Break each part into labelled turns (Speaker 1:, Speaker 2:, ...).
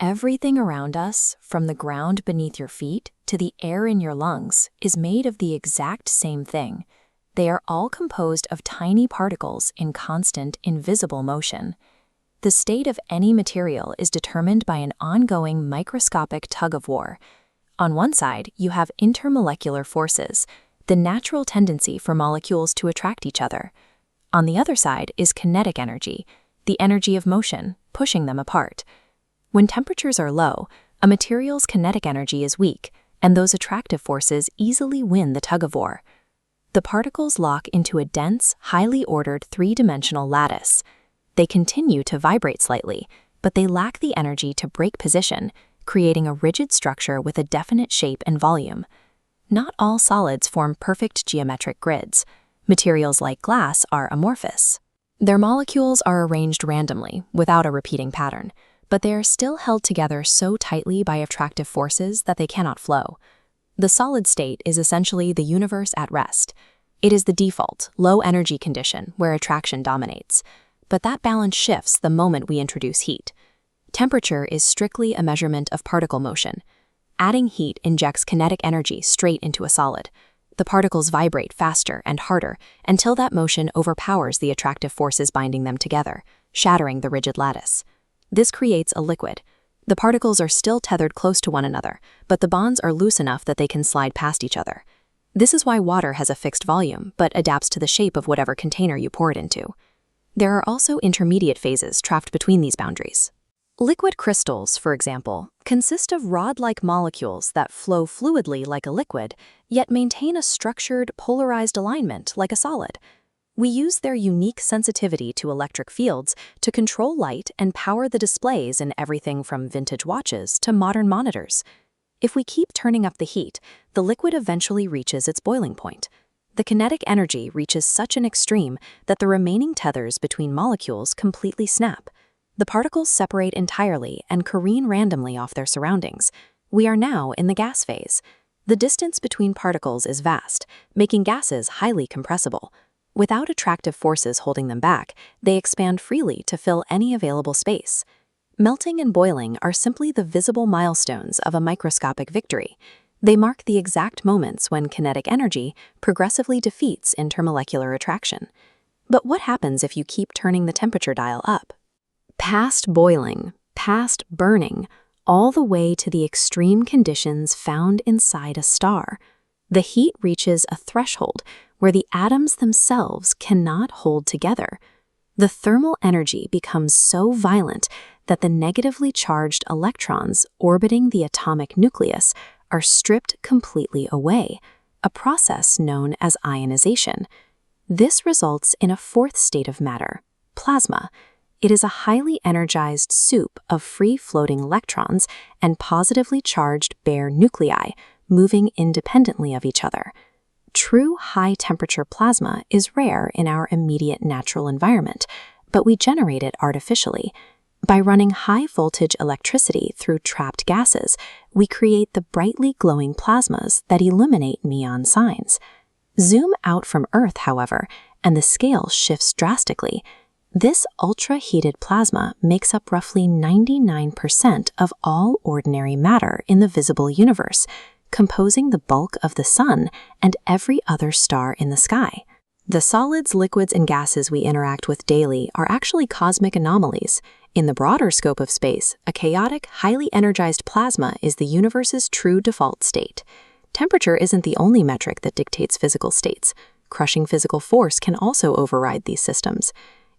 Speaker 1: Everything around us, from the ground beneath your feet to the air in your lungs, is made of the exact same thing. They are all composed of tiny particles in constant, invisible motion. The state of any material is determined by an ongoing microscopic tug-of-war. On one side, you have intermolecular forces, the natural tendency for molecules to attract each other. On the other side is kinetic energy, the energy of motion, pushing them apart. When temperatures are low, a material's kinetic energy is weak, and those attractive forces easily win the tug-of-war. The particles lock into a dense, highly ordered three-dimensional lattice. They continue to vibrate slightly, but they lack the energy to break position, creating a rigid structure with a definite shape and volume. Not all solids form perfect geometric grids. Materials like glass are amorphous. Their molecules are arranged randomly, without a repeating pattern, but they are still held together so tightly by attractive forces that they cannot flow. The solid state is essentially the universe at rest. It is the default, low-energy condition where attraction dominates. But that balance shifts the moment we introduce heat. Temperature is strictly a measurement of particle motion. Adding heat injects kinetic energy straight into a solid. The particles vibrate faster and harder until that motion overpowers the attractive forces binding them together, shattering the rigid lattice. This creates a liquid. The particles are still tethered close to one another, but the bonds are loose enough that they can slide past each other. This is why water has a fixed volume, but adapts to the shape of whatever container you pour it into. There are also intermediate phases trapped between these boundaries. Liquid crystals, for example, consist of rod-like molecules that flow fluidly like a liquid, yet maintain a structured, polarized alignment like a solid. We use their unique sensitivity to electric fields to control light and power the displays in everything from vintage watches to modern monitors. If we keep turning up the heat, the liquid eventually reaches its boiling point. The kinetic energy reaches such an extreme that the remaining tethers between molecules completely snap. The particles separate entirely and careen randomly off their surroundings. We are now in the gas phase. The distance between particles is vast, making gases highly compressible. Without attractive forces holding them back, they expand freely to fill any available space. Melting and boiling are simply the visible milestones of a microscopic victory. They mark the exact moments when kinetic energy progressively defeats intermolecular attraction. But what happens if you keep turning the temperature dial up? Past boiling, past burning, all the way to the extreme conditions found inside a star. The heat reaches a threshold where the atoms themselves cannot hold together. The thermal energy becomes so violent that the negatively charged electrons orbiting the atomic nucleus are stripped completely away, a process known as ionization. This results in a fourth state of matter, plasma. It is a highly energized soup of free-floating electrons and positively charged bare nuclei moving independently of each other. True high-temperature plasma is rare in our immediate natural environment, but we generate it artificially. By running high-voltage electricity through trapped gases, we create the brightly glowing plasmas that illuminate neon signs. Zoom out from Earth, however, and the scale shifts drastically. This ultra-heated plasma makes up roughly 99% of all ordinary matter in the visible universe, composing the bulk of the sun and every other star in the sky. The solids, liquids, and gases we interact with daily are actually cosmic anomalies. In the broader scope of space, a chaotic, highly energized plasma is the universe's true default state. Temperature isn't the only metric that dictates physical states. Crushing physical force can also override these systems.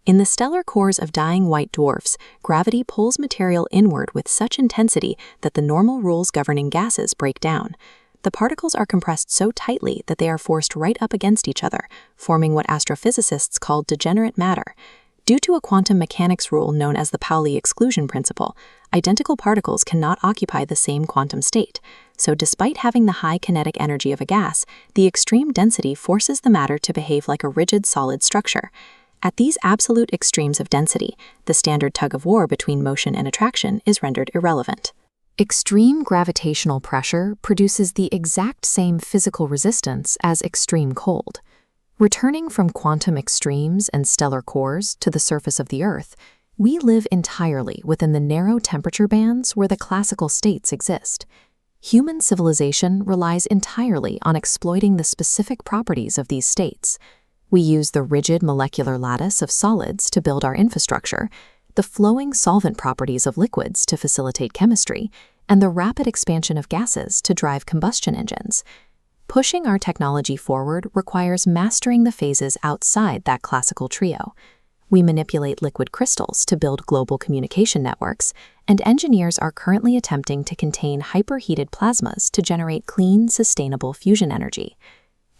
Speaker 1: In the stellar cores of dying white dwarfs, gravity pulls material inward with such intensity that the normal rules governing gases break down. The particles are compressed so tightly that they are forced right up against each other, forming what astrophysicists call degenerate matter. Due to a quantum mechanics rule known as the Pauli exclusion principle, identical particles cannot occupy the same quantum state. So despite having the high kinetic energy of a gas, the extreme density forces the matter to behave like a rigid solid structure. At these absolute extremes of density, the standard tug-of-war between motion and attraction is rendered irrelevant. Extreme gravitational pressure produces the exact same physical resistance as extreme cold. Returning from quantum extremes and stellar cores to the surface of the Earth, We live entirely within the narrow temperature bands where the classical states exist. Human civilization relies entirely on exploiting the specific properties of these states. We use the rigid molecular lattice of solids to build our infrastructure, the flowing solvent properties of liquids to facilitate chemistry, and the rapid expansion of gases to drive combustion engines. Pushing our technology forward requires mastering the phases outside that classical trio. We manipulate liquid crystals to build global communication networks, and engineers are currently attempting to contain hyperheated plasmas to generate clean, sustainable fusion energy.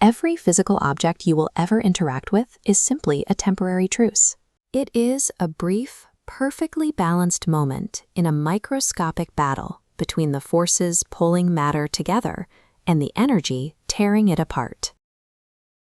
Speaker 1: Every physical object you will ever interact with is simply a temporary truce. It is a brief, perfectly balanced moment in a microscopic battle between the forces pulling matter together and the energy tearing it apart.